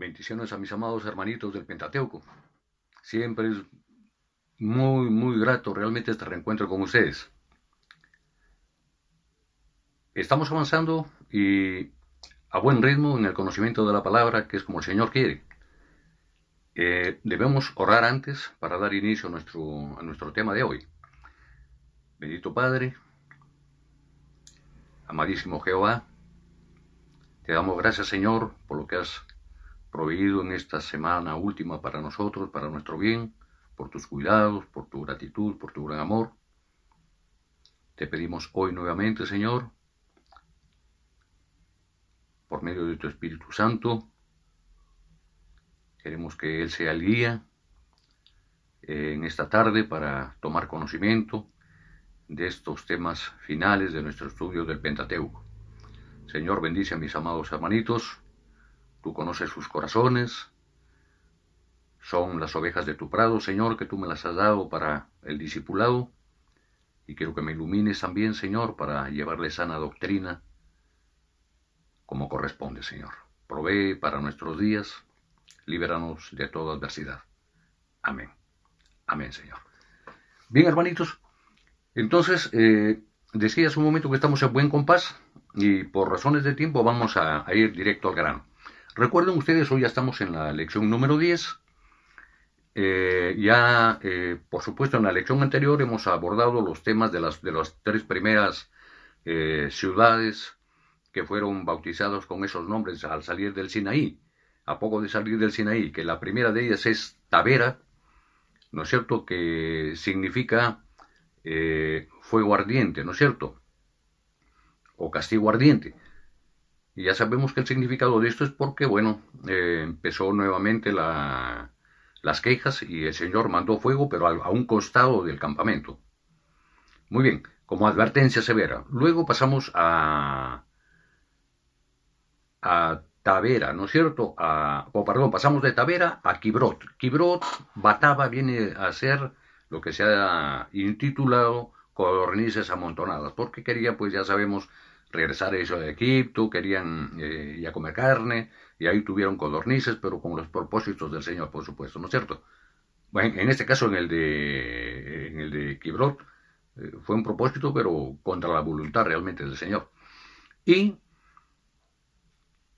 Bendiciones a mis amados hermanitos del Pentateuco. Siempre es muy grato realmente este reencuentro con ustedes. Estamos avanzando y a buen ritmo en el conocimiento de la palabra, que es como el Señor quiere. Debemos orar antes para dar inicio a nuestro tema de hoy. Bendito Padre, amadísimo Jehová, te damos gracias, Señor, por lo que has proveído en esta semana última para nosotros, para nuestro bien, por tus cuidados, por tu gratitud, por tu gran amor. Te pedimos hoy nuevamente, Señor, por medio de tu Espíritu Santo, queremos que Él sea el guía en esta tarde para tomar conocimiento de estos temas finales de nuestro estudio del Pentateuco. Señor, bendice a mis amados hermanitos, tú conoces sus corazones, son las ovejas de tu prado, Señor, que tú me las has dado para el discipulado, y quiero que me ilumines también, Señor, para llevarle sana doctrina como corresponde, Señor. Provee para nuestros días, líbranos de toda adversidad. Amén. Amén, Señor. Bien, hermanitos, entonces, decía hace un momento que estamos en buen compás y por razones de tiempo vamos a ir directo al grano. Recuerden ustedes, hoy ya estamos en la lección número 10. Por supuesto, en la lección anterior hemos abordado los temas de las tres primeras ciudades que fueron bautizados con esos nombres al salir del Sinaí, a poco de salir del Sinaí, que la primera de ellas es Tabera, ¿no es cierto?, que significa fuego ardiente, ¿no es cierto?, o castigo ardiente. Y ya sabemos que el significado de esto es porque, bueno, empezó nuevamente las quejas y el Señor mandó fuego, pero a un costado del campamento. Muy bien, como advertencia severa. Luego pasamos a Tabera, ¿no es cierto? Pasamos de Tabera a Kibrot. Kibrot, Bataba, viene a ser lo que se ha intitulado codornices amontonadas, porque querían, pues ya sabemos, regresar a eso de Egipto, querían ya comer carne, y ahí tuvieron codornices, pero con los propósitos del Señor, por supuesto, ¿no es cierto? Bueno, en este caso, en el de Kibrot, fue un propósito, pero contra la voluntad realmente del Señor. Y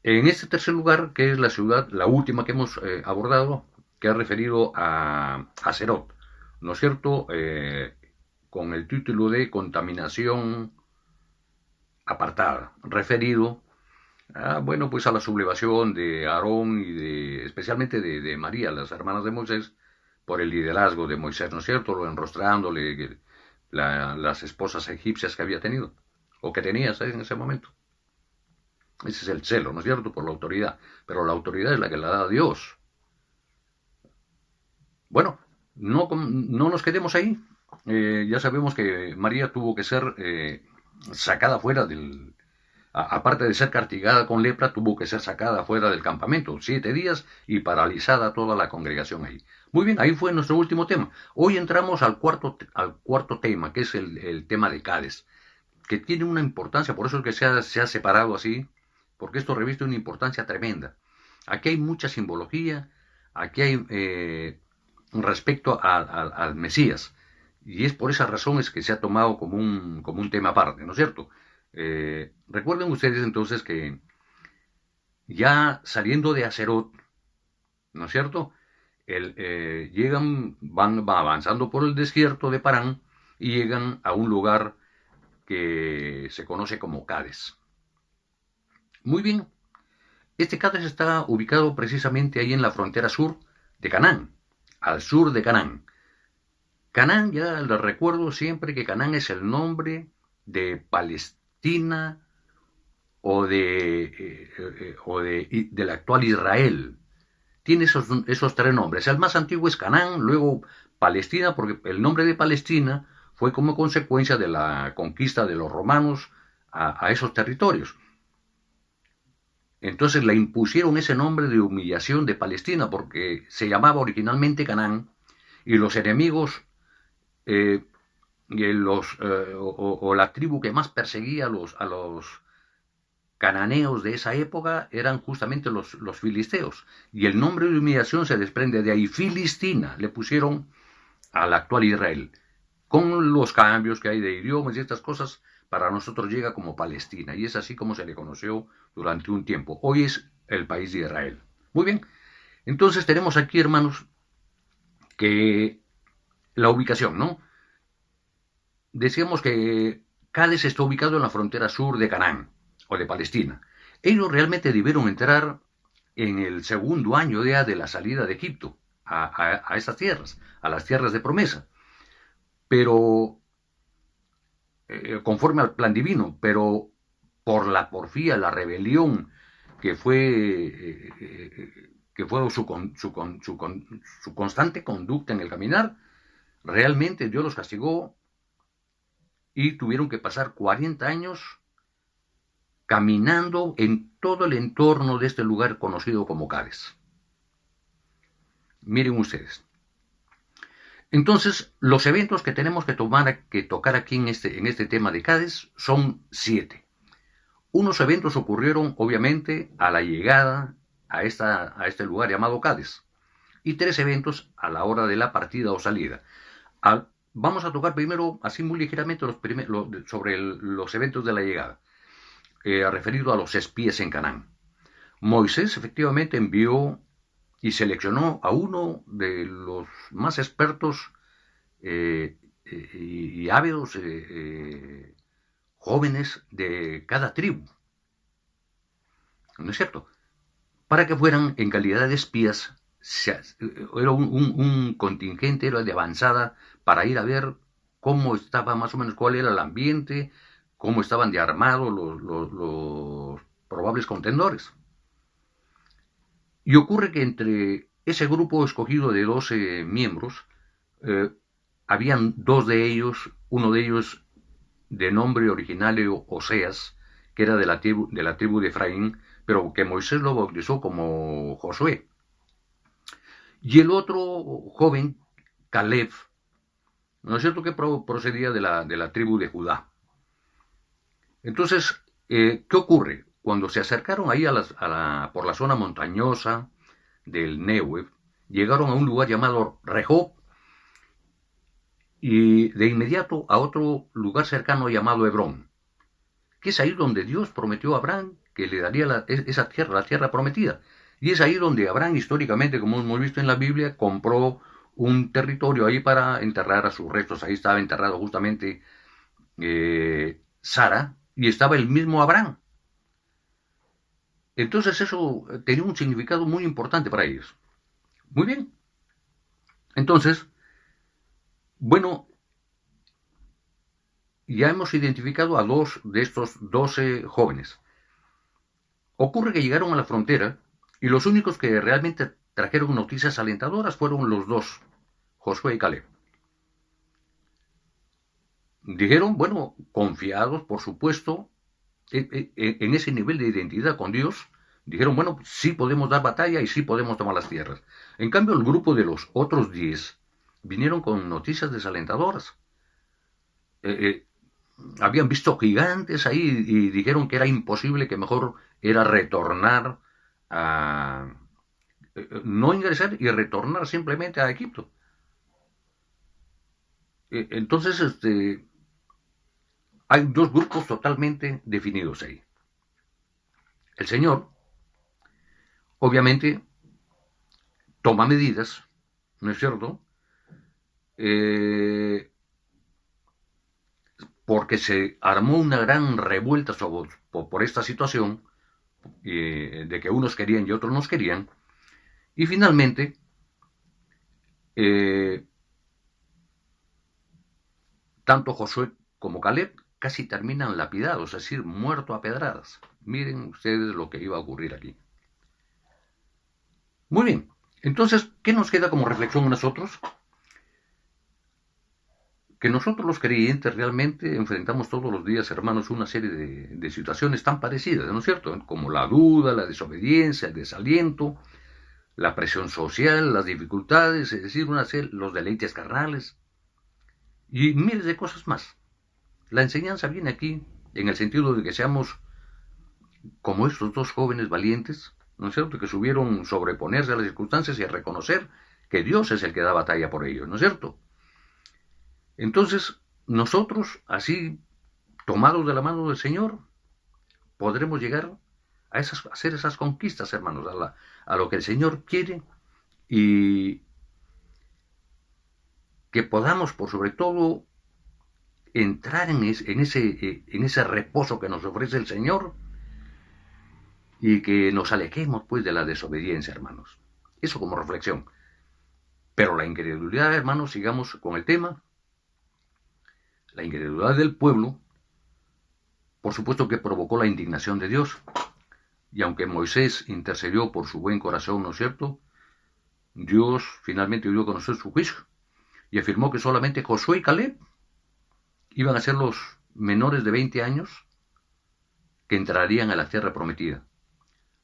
en este tercer lugar, que es la ciudad, la última que hemos abordado, que ha referido a Acerot, ¿no es cierto?, con el título de contaminación apartada, referido bueno, pues a la sublevación de Aarón y especialmente de María, las hermanas de Moisés, por el liderazgo de Moisés, ¿no es cierto?, lo enrostrándole las esposas egipcias que había tenido, o que tenía en ese momento. Ese es el celo, ¿no es cierto?, por la autoridad. Pero la autoridad es la que la da Dios. Bueno, no nos quedemos ahí. Ya sabemos que María tuvo que ser sacada fuera aparte de ser castigada con lepra, tuvo que ser sacada fuera del campamento, 7 días, y paralizada toda la congregación ahí. Muy bien, ahí fue nuestro último tema. Hoy entramos al cuarto tema, que es el tema de Cades, que tiene una importancia, por eso es que se ha separado así, porque esto reviste una importancia tremenda. Aquí hay mucha simbología, aquí hay respecto al Mesías, y es por esas razones que se ha tomado como un tema aparte, ¿no es cierto? Recuerden ustedes entonces que ya saliendo de Acerot, ¿no es cierto?, van avanzando por el desierto de Parán y llegan a un lugar que se conoce como Cades. Muy bien, este Cades está ubicado precisamente ahí en la frontera sur de Canaán, al sur de Canaán. Canaán, ya les recuerdo siempre que Canaán es el nombre de Palestina o del actual Israel. Tiene esos tres nombres. El más antiguo es Canaán, luego Palestina, porque el nombre de Palestina fue como consecuencia de la conquista de los romanos a esos territorios. Entonces le impusieron ese nombre de humillación de Palestina, porque se llamaba originalmente Canaán, y los enemigos o la tribu que más perseguía a los cananeos de esa época eran justamente los filisteos. Y el nombre de humillación se desprende de ahí. Filistina le pusieron al actual Israel. Con los cambios que hay de idiomas y estas cosas, para nosotros llega como Palestina. Y es así como se le conoció durante un tiempo. Hoy es el país de Israel. Muy bien. Entonces tenemos aquí, hermanos, que la ubicación, ¿no? Decíamos que Cádiz está ubicado en la frontera sur de Canaán, o de Palestina. Ellos realmente debieron entrar en el segundo año ya de la salida de Egipto a esas tierras, a las tierras de promesa. Pero, conforme al plan divino, pero por la porfía, la rebelión que fue su constante conducta en el caminar, realmente Dios los castigó y tuvieron que pasar 40 años caminando en todo el entorno de este lugar conocido como Cádiz. Miren ustedes. Entonces, los eventos que tenemos que tocar aquí en este tema de Cádiz son 7. Unos eventos ocurrieron, obviamente, a la llegada a este lugar llamado Cádiz, y 3 eventos a la hora de la partida o salida. Vamos a tocar primero, así muy ligeramente, sobre los eventos de la llegada, referido a los espías en Canaán. Moisés efectivamente envió y seleccionó a uno de los más expertos y ávidos jóvenes de cada tribu, ¿no es cierto?, para que fueran en calidad de espías. Era un contingente, era de avanzada, para ir a ver cómo estaba más o menos, cuál era el ambiente, cómo estaban de armados los probables contendores. Y ocurre que entre ese grupo escogido de 12 miembros, habían 2 de ellos, uno de ellos de nombre originario Oseas, que era de la tribu de Efraín, pero que Moisés lo bautizó como Josué. Y el otro joven, Caleb, ¿no es cierto?, que procedía de la tribu de Judá. Entonces, ¿qué ocurre? Cuando se acercaron ahí por la zona montañosa del Negev, llegaron a un lugar llamado Rehob, y de inmediato a otro lugar cercano llamado Hebrón, que es ahí donde Dios prometió a Abraham que le daría esa tierra, la tierra prometida. Y es ahí donde Abraham, históricamente, como hemos visto en la Biblia, compró un territorio ahí para enterrar a sus restos. Ahí estaba enterrado justamente Sara, y estaba el mismo Abraham. Entonces eso tenía un significado muy importante para ellos. Muy bien. Entonces, bueno, ya hemos identificado a 2 de estos 12 jóvenes. Ocurre que llegaron a la frontera y los únicos que realmente trajeron noticias alentadoras fueron los 2, Josué y Caleb. Dijeron, bueno, confiados, por supuesto, en ese nivel de identidad con Dios, dijeron, bueno, sí podemos dar batalla y sí podemos tomar las tierras. En cambio, el grupo de los otros 10 vinieron con noticias desalentadoras. Habían visto gigantes ahí y dijeron que era imposible, que mejor era retornar no ingresar y retornar simplemente a Egipto. Entonces, hay 2 grupos totalmente definidos ahí. El Señor, obviamente, toma medidas, ¿no es cierto?, porque se armó una gran revuelta por esta situación, de que unos querían y otros no querían, y finalmente tanto Josué como Caleb casi terminan lapidados, es decir, muertos a pedradas. Miren ustedes lo que iba a ocurrir aquí. Muy bien, entonces, ¿qué nos queda como reflexión a nosotros? Que nosotros los creyentes realmente enfrentamos todos los días, hermanos, una serie de situaciones tan parecidas, ¿no es cierto?, como la duda, la desobediencia, el desaliento, la presión social, las dificultades, es decir, los deleites carnales y miles de cosas más. La enseñanza viene aquí en el sentido de que seamos como estos dos jóvenes valientes, ¿no es cierto?, que supieron sobreponerse a las circunstancias y a reconocer que Dios es el que da batalla por ellos, ¿no es cierto? Entonces, nosotros, así, tomados de la mano del Señor, podremos llegar a hacer esas conquistas, hermanos, a lo que el Señor quiere, y que podamos, por sobre todo, entrar en ese reposo que nos ofrece el Señor, y que nos alejemos pues de la desobediencia, hermanos. Eso como reflexión. Pero la incredulidad, hermanos, sigamos con el tema. La incredulidad del pueblo, por supuesto que provocó la indignación de Dios. Y aunque Moisés intercedió por su buen corazón, ¿no es cierto?, Dios finalmente dio a conocer su juicio y afirmó que solamente Josué y Caleb iban a ser los menores de 20 años que entrarían a la tierra prometida.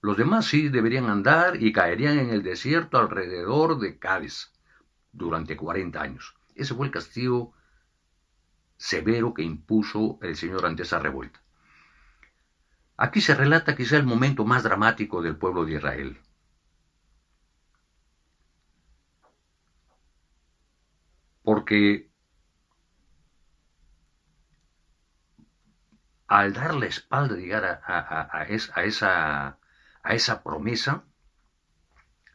Los demás sí deberían andar y caerían en el desierto alrededor de Cádiz durante 40 años. Ese fue el castigo severo que impuso el Señor ante esa revuelta. Aquí se relata quizá el momento más dramático del pueblo de Israel. Porque al dar la espalda, llegar a esa promesa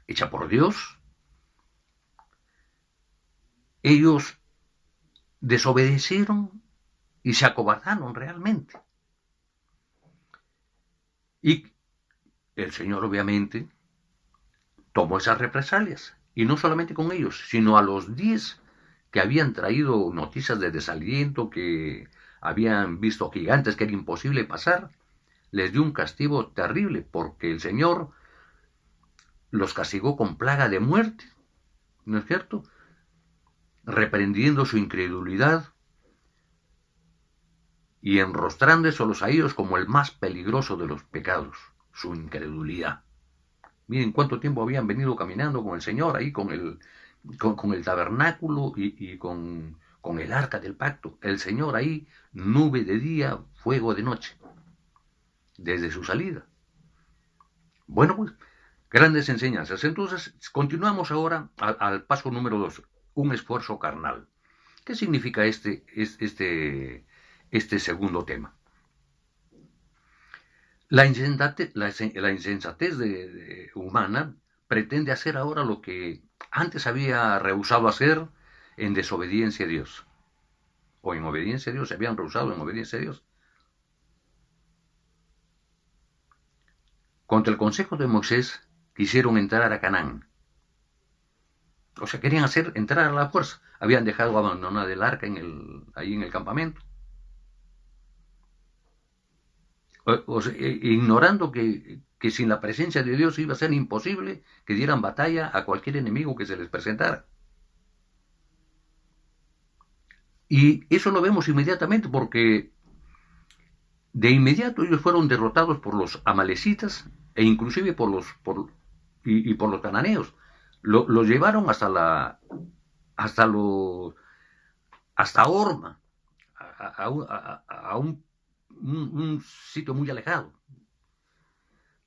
hecha por Dios, ellos desobedecieron y se acobardaron realmente. Y el Señor obviamente tomó esas represalias, y no solamente con ellos, sino a los 10 que habían traído noticias de desaliento, que habían visto gigantes que era imposible pasar, les dio un castigo terrible, porque el Señor los castigó con plaga de muerte, ¿no es cierto?, reprendiendo su incredulidad y enrostrándoselos a ellos como el más peligroso de los pecados, su incredulidad. Miren cuánto tiempo habían venido caminando con el Señor ahí, con el tabernáculo y con el arca del pacto. El Señor ahí, nube de día, fuego de noche, desde su salida. Bueno, pues, grandes enseñanzas. Entonces, continuamos ahora al paso número 2, un esfuerzo carnal. ¿Qué significa este segundo tema? La insensatez humana pretende hacer ahora lo que antes había rehusado hacer en desobediencia a Dios. O en obediencia a Dios, se habían rehusado en obediencia a Dios. Contra el consejo de Moisés, quisieron entrar a Canaán. O sea, querían entrar a la fuerza. Habían dejado abandonada el arca ahí en el campamento. Ignorando que sin la presencia de Dios iba a ser imposible que dieran batalla a cualquier enemigo que se les presentara. Y eso lo vemos inmediatamente, porque de inmediato ellos fueron derrotados por los amalecitas e inclusive por los cananeos. Los llevaron hasta Orma, a un sitio muy alejado.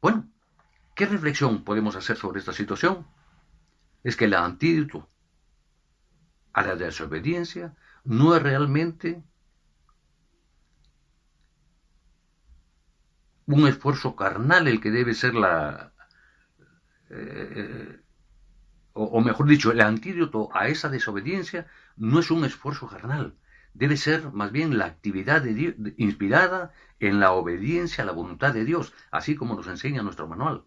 Bueno, ¿qué reflexión podemos hacer sobre esta situación? Es que el antídoto a la desobediencia no es realmente un esfuerzo carnal el que debe ser o mejor dicho, el antídoto a esa desobediencia no es un esfuerzo carnal, debe ser más bien la actividad de Dios, inspirada en la obediencia a la voluntad de Dios, así como nos enseña nuestro manual.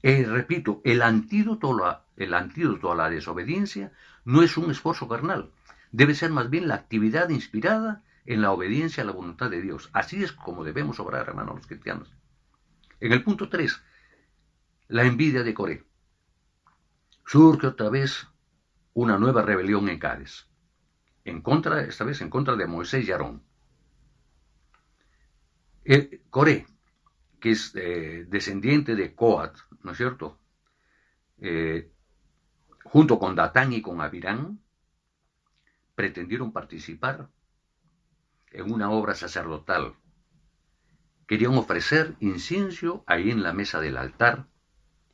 Repito, el antídoto a la desobediencia no es un esfuerzo carnal, debe ser más bien la actividad inspirada en la obediencia a la voluntad de Dios. Así es como debemos obrar, hermanos los cristianos. En el punto 3, la envidia de Coré. Surge otra vez una nueva rebelión en Cádiz, esta vez en contra de Moisés y Aarón. Coré, que es descendiente de Coat, ¿no es cierto?, junto con Datán y con Abirán, pretendieron participar en una obra sacerdotal querían ofrecer incienso ahí en la mesa del altar,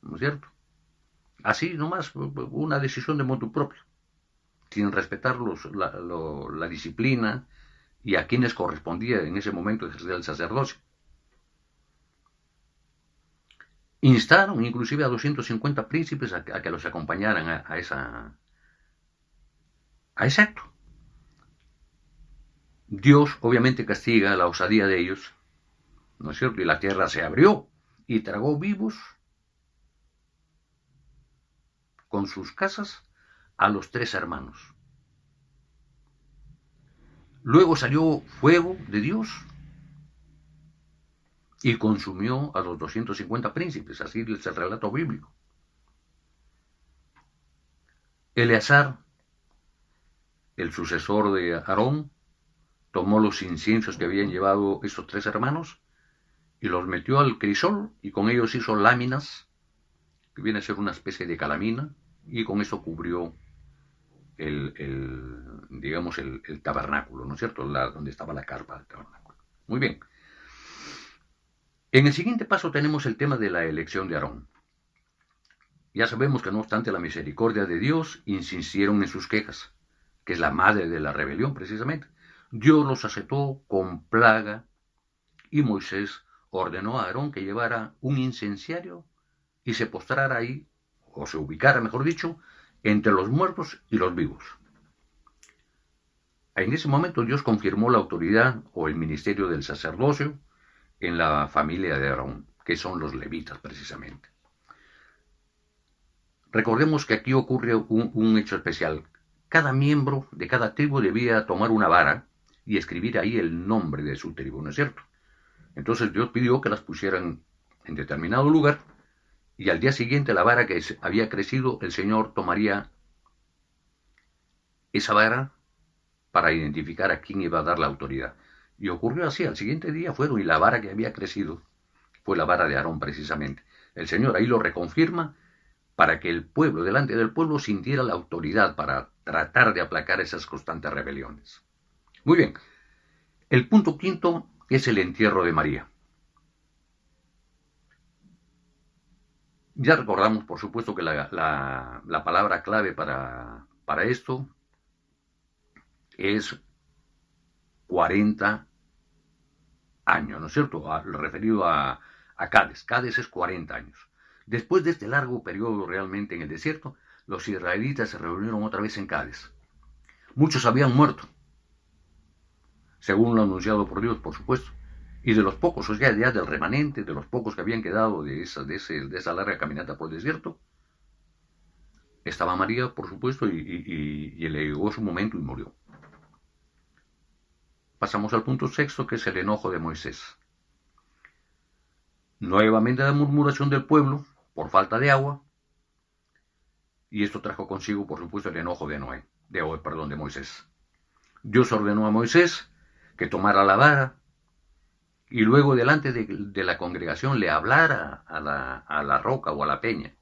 ¿no es cierto? Así nomás, una decisión de motu propio, sin respetar la disciplina y a quienes correspondía en ese momento ejercer el sacerdocio. Instaron inclusive a 250 príncipes a que los acompañaran a ese acto. Dios obviamente castiga la osadía de ellos, ¿no es cierto? Y la tierra se abrió y tragó vivos con sus casas a los 3 hermanos. Luego salió fuego de Dios y consumió a los 250 príncipes, así es el relato bíblico. Eleazar, el sucesor de Aarón, tomó los inciensos que habían llevado esos 3 hermanos y los metió al crisol y con ellos hizo láminas, que viene a ser una especie de calamina, y con eso cubrió el tabernáculo, ¿no es cierto? Donde estaba la carpa del tabernáculo. Muy bien. En el siguiente paso tenemos el tema de la elección de Aarón. Ya sabemos que no obstante la misericordia de Dios, insistieron en sus quejas, que es la madre de la rebelión precisamente. Dios los aceptó con plaga y Moisés ordenó a Aarón que llevara un incenciario y se postrara ahí, o se ubicara, mejor dicho, entre los muertos y los vivos. En ese momento Dios confirmó la autoridad o el ministerio del sacerdocio en la familia de Aarón, que son los levitas precisamente. Recordemos que aquí ocurre un hecho especial. Cada miembro de cada tribu debía tomar una vara y escribir ahí el nombre de su tribu, ¿no es cierto? Entonces Dios pidió que las pusieran en determinado lugar y al día siguiente la vara que había crecido, el Señor tomaría esa vara para identificar a quién iba a dar la autoridad. Y ocurrió así, al siguiente día fueron y la vara que había crecido fue la vara de Aarón precisamente. El Señor ahí lo reconfirma para que el pueblo, delante del pueblo, sintiera la autoridad para tratar de aplacar esas constantes rebeliones. Muy bien, el punto quinto es el entierro de María. Ya recordamos, por supuesto, que la palabra clave para esto es 40 años, ¿no es cierto? Referido a Cades. Cades es 40 años. Después de este largo periodo realmente en el desierto, los israelitas se reunieron otra vez en Cades. Muchos habían muerto, según lo anunciado por Dios, por supuesto. Y de los pocos, o sea, ya del remanente, de los pocos que habían quedado de esa larga caminata por el desierto, estaba María, por supuesto, y le llegó su momento y murió. Pasamos al punto sexto, que es el enojo de Moisés. Nuevamente la murmuración del pueblo por falta de agua, y esto trajo consigo, por supuesto, el enojo de Moisés. Dios ordenó a Moisés que tomara la vara y luego delante de la congregación le hablara a la roca o a la peña.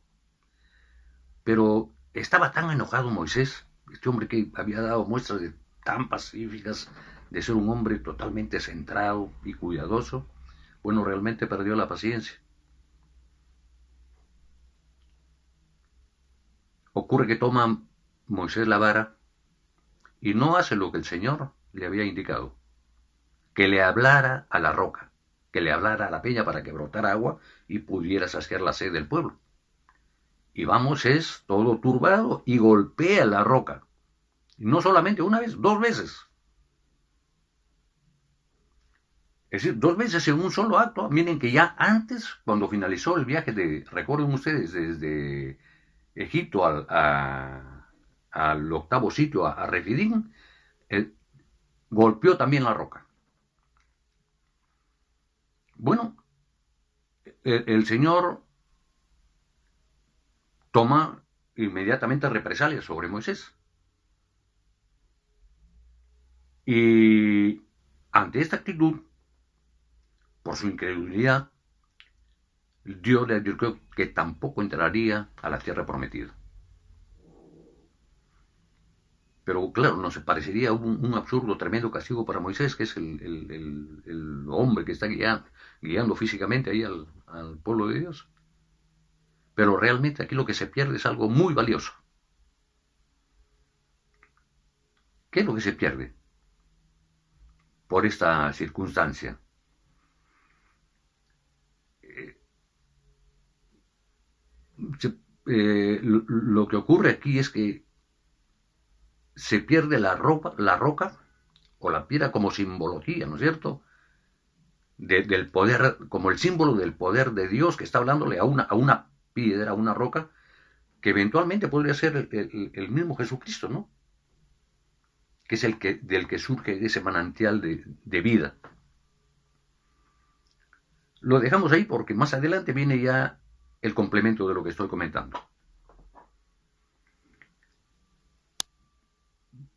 Pero estaba tan enojado Moisés, este hombre que había dado muestras de tan pacíficas, de ser un hombre totalmente centrado y cuidadoso, bueno, realmente perdió la paciencia. Ocurre que toma Moisés la vara y no hace lo que el Señor le había indicado, que le hablara a la roca, que le hablara a la peña para que brotara agua y pudiera saciar la sed del pueblo. Y va Moisés todo turbado y golpea la roca. Y no solamente una vez, 2 veces. Es decir, 2 veces en un solo acto. Miren que ya antes, cuando finalizó el viaje recuerden ustedes, desde Egipto al octavo sitio, a Refidim, golpeó también la roca. Bueno, el Señor toma inmediatamente represalias sobre Moisés. Y ante esta actitud, por su incredulidad, Dios le advirtió que tampoco entraría a la tierra prometida. Pero claro, nos parecería un absurdo, tremendo castigo para Moisés, que es el hombre que está guiando físicamente ahí al pueblo de Dios. Pero realmente aquí lo que se pierde es algo muy valioso. ¿Qué es lo que se pierde por esta circunstancia? Lo que ocurre aquí es que se pierde la roca o la piedra como simbología, ¿no es cierto? Del poder, como el símbolo del poder de Dios que está hablándole a una piedra, a una roca, que eventualmente podría ser el mismo Jesucristo, ¿no? Que es del que surge ese manantial de vida. Lo dejamos ahí porque más adelante viene ya el complemento de lo que estoy comentando.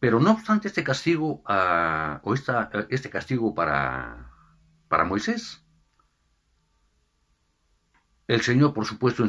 Pero no obstante este castigo, este castigo para Moisés, el Señor, por supuesto,